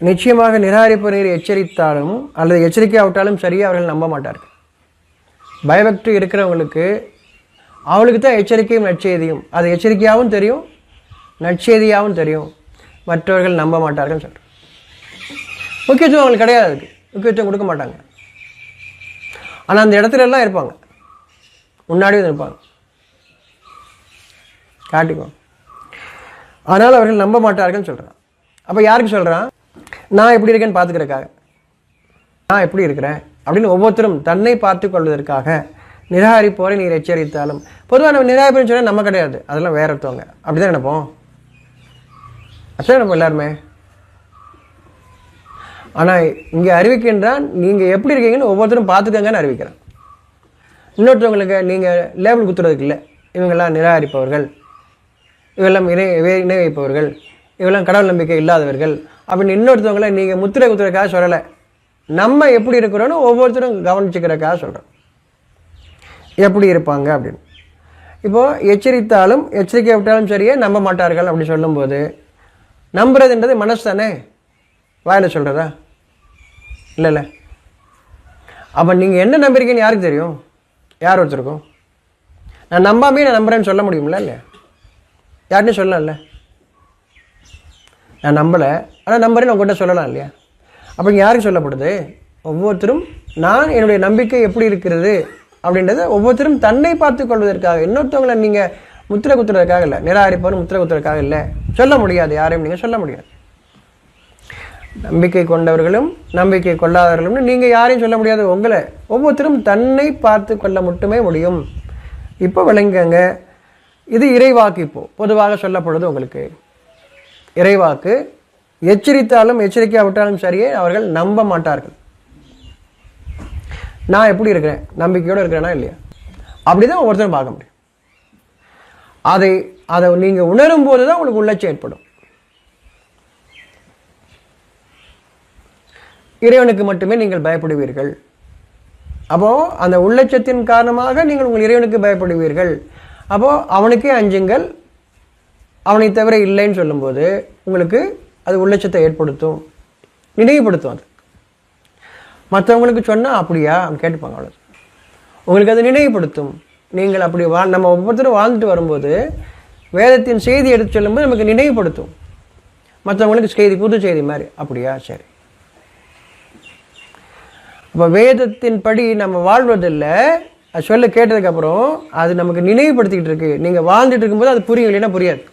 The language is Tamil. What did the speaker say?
நிச்சயமாக நிராகரிப்பு நீர் எச்சரித்தாலும் அல்லது எச்சரிக்கையாவிட்டாலும் சரியாக அவர்கள் நம்ப மாட்டார்கள். பயபக்தி இருக்கிறவங்களுக்கு அவளுக்கு தான் எச்சரிக்கையும் நற்செய்தியும், அது எச்சரிக்கையாகவும் தெரியும், நற்செய்தியாகவும் தெரியும், மற்றவர்கள் நம்ப மாட்டார்கள் சொல்கிறேன். முக்கியத்துவம் அவங்களுக்கு கிடையாது, அதுக்கு முக்கியத்துவம் கொடுக்க மாட்டாங்க. ஆனால் அந்த இடத்துல எல்லாம் இருப்பாங்க, முன்னாடி வந்து இருப்பாங்க, காட்டிக்குவோம். ஆனால் அவர்கள் நம்ப மாட்டார்கள் சொல்கிறான். அப்போ யாருக்கு சொல்கிறான்? நான் எப்படி இருக்கேன்னு பார்த்துக்கிறதுக்காக, நான் எப்படி இருக்கிறேன் அப்படின்னு ஒவ்வொருத்தரும் தன்னை பார்த்து கொள்வதற்காக நிராகரிப்போரை நீர் எச்சரித்தாலும். பொதுவாக நம்ம நிராகரிப்புன்னு சொன்னால் நம்ம கிடையாது, அதெல்லாம் வேற ஒருத்தவங்க, அப்படி தான் நினைப்போம். அப்படிதான் நம்ம எல்லாருமே. ஆனால் இங்கே அறிவிக்கின்றான், நீங்கள் எப்படி இருக்கீங்கன்னு ஒவ்வொருத்தரும் பார்த்துக்கங்கன்னு அறிவிக்கிறான். இன்னொருத்தவங்களுக்கு நீங்கள் லேபிள் குத்துறதுக்கு இல்லை, இவங்கெல்லாம் நிராகரிப்பவர்கள், இவெல்லாம் இணை வைப்பவர்கள், இவெல்லாம் கடவுள் நம்பிக்கை இல்லாதவர்கள் அப்படின்னு இன்னொருத்தவங்களை நீங்கள் முத்திரை குத்துறதுக்காக சொல்லலை. நம்ம எப்படி இருக்கிறோன்னு ஒவ்வொருத்தரும் கவனிச்சுக்கிறதுக்காக சொல்கிறோம், எப்படி இருப்பாங்க அப்படின்னு. இப்போது எச்சரித்தாலும் எச்சரிக்கை விட்டாலும் சரியே நம்ப மாட்டார்கள் அப்படின்னு சொல்லும்போது, நம்புறதுன்றது மனசு தானே, வாயில் சொல்கிறதா இல்லைல்ல. அப்போ நீங்கள் என்ன நம்புறீங்கன்னு யாருக்கு தெரியும்? யார் ஒருத்தருக்கும். நான் நம்பாமே நான் நம்புறேன்னு சொல்ல முடியுமில்ல, இல்லையா? யார்கிட்டையும் சொல்லலாம்ல. நான் நம்பலை ஆனால் நம்புறேன்னு உங்கள்கிட்ட சொல்லலாம் இல்லையா? அப்போ இங்கே யாருக்கு சொல்லப்படுது? ஒவ்வொருத்தரும் நான் என்னுடைய நம்பிக்கை எப்படி இருக்கிறது அப்படின்றத ஒவ்வொருத்தரும் தன்னை பார்த்து கொள்வதற்காக, இன்னொருத்தவங்களை நீங்கள் முத்திரை குத்துறதுக்காக இல்லை, நிராகரிப்பவரும் முத்திரை குத்துறதுக்காக இல்லை. சொல்ல முடியாது, யாரையும் நீங்கள் சொல்ல முடியாது. நம்பிக்கை கொண்டவர்களும் நம்பிக்கை கொள்ளாதவர்களும் நீங்கள் யாரையும் சொல்ல முடியாது. உங்களை ஒவ்வொருத்தரும் தன்னை பார்த்து கொள்ள மட்டுமே முடியும். இப்போ விளங்குங்க, இது இறைவாக்கு. இப்போது பொதுவாக சொல்லப்படுது உங்களுக்கு இறைவாக்கு. எச்சரித்தாலும் எச்சரிக்கையாவிட்டாலும் சரியே அவர்கள் நம்ப மாட்டார்கள். நான் எப்படி இருக்கிறேன், நம்பிக்கையோடு இருக்கிறேனா இல்லையா, அப்படிதான் ஒவ்வொருத்தரும் பார்க்க முடியும். அதை நீங்கள் உணரும் போது தான் உங்களுக்கு உள்ளட்சி ஏற்படும். இறைவனுக்கு மட்டுமே நீங்கள் பயப்படுவீர்கள். அப்போது அந்த உள்ளட்சத்தின் காரணமாக நீங்கள் உங்கள் இறைவனுக்கு பயப்படுவீர்கள். அப்போது அவனுக்கே அஞ்சுங்கள், அவனை தவிர இல்லைன்னு சொல்லும்போது உங்களுக்கு அது உள்ளட்சத்தை ஏற்படுத்தும், நினைவுபடுத்தும். அது மற்றவங்களுக்கு சொன்னால் அப்படியா அவங்க கேட்டுப்பாங்க, அவ்வளோ. உங்களுக்கு அது நினைவுபடுத்தும். நீங்கள் அப்படி நம்ம ஒவ்வொருத்தரும் வாழ்ந்துட்டு வரும்போது வேதத்தின் செய்தி எடுத்து சொல்லும்போது நமக்கு நினைவுபடுத்தும். மற்றவங்களுக்கு செய்தி புது செய்தி மாதிரி, அப்படியா சரி. அப்போ வேதத்தின் படி நம்ம வாழ்வதில்லை, அது சொல்ல கேட்டதுக்கப்புறம் அது நமக்கு நினைவுபடுத்திக்கிட்டு இருக்கு. நீங்கள் வாழ்ந்துட்டு இருக்கும்போது அது புரியும், இல்லைன்னா புரியாது.